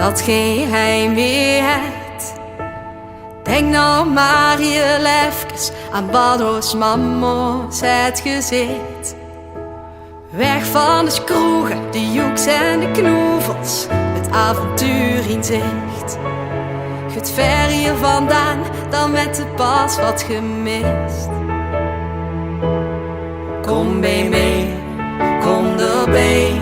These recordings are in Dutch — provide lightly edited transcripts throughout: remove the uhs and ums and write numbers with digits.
dat geen heimwee hebt. Denk nou maar heel even aan Baddo's mama's het gezicht. Weg van de kroegen, de joeks en de knoevels, het avontuur in zicht. Goed ver hier vandaan, dan met de pas wat gemist. Kom bij mee, kom erbij.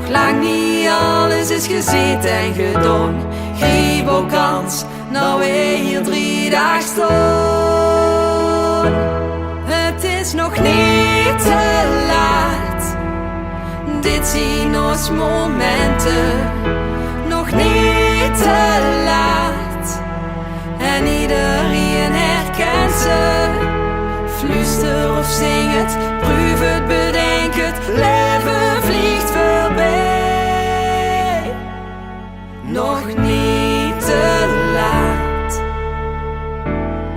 Nog lang niet alles is gezeten en gedaan. Grijp ook kans, nou wij hier 3 dagen staan. Het is nog niet te laat, dit zien ons momenten. Nog niet te laat, en iedereen herkent ze. Fluister of zing het, proef het, bedenk het, leven vliegt voorbij. Nog niet te laat,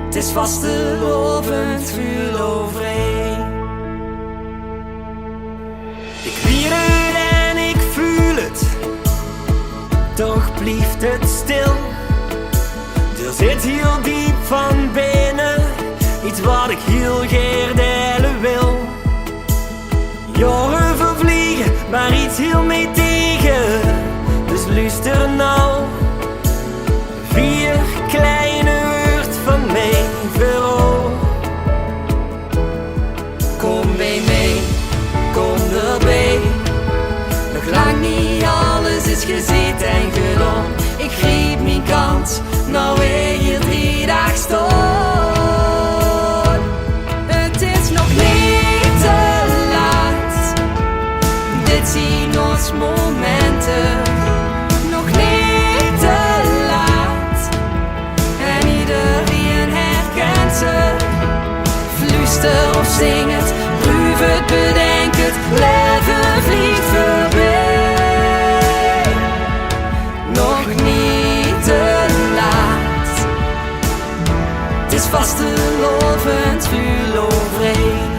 het is vastelovend vuur overheen. Ik wier het en ik voel het, toch blijft het stil. Er zit heel diep van binnen iets wat ik heel graag delen wil. Jaren vervliegen, maar iets heel mee tegen. Dus luister nou, 4 kleine woord van mij vooral. Kom bij mij, kom erbij. Nog lang niet alles is gezien en gedaan. Ik grijp mijn kans, nou wij hier 3 dagen staan. Het is nog niet te laat, dit zien ons momenten. Nog niet te laat, en iedereen herkent ze. Fluister of zing het, proef het, bedenk het, leven vliegt voorbij. Nog niet te laat, het is vastelovend vuur overheen.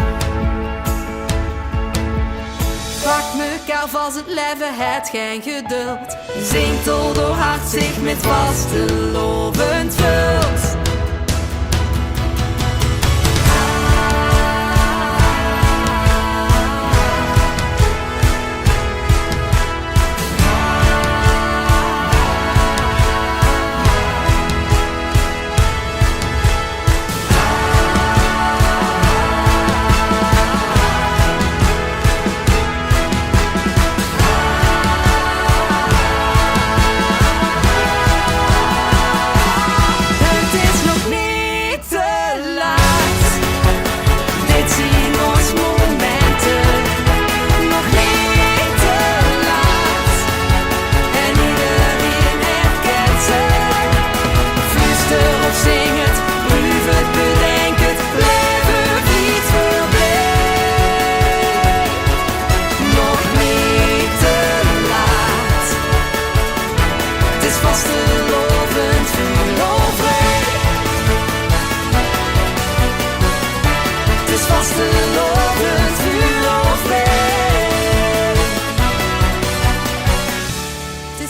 Pak mekaar vast, het leven het geen geduld. Zingt al door hart zich met vastelovend vult.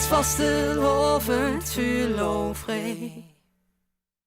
Vastelovend vuur overheen.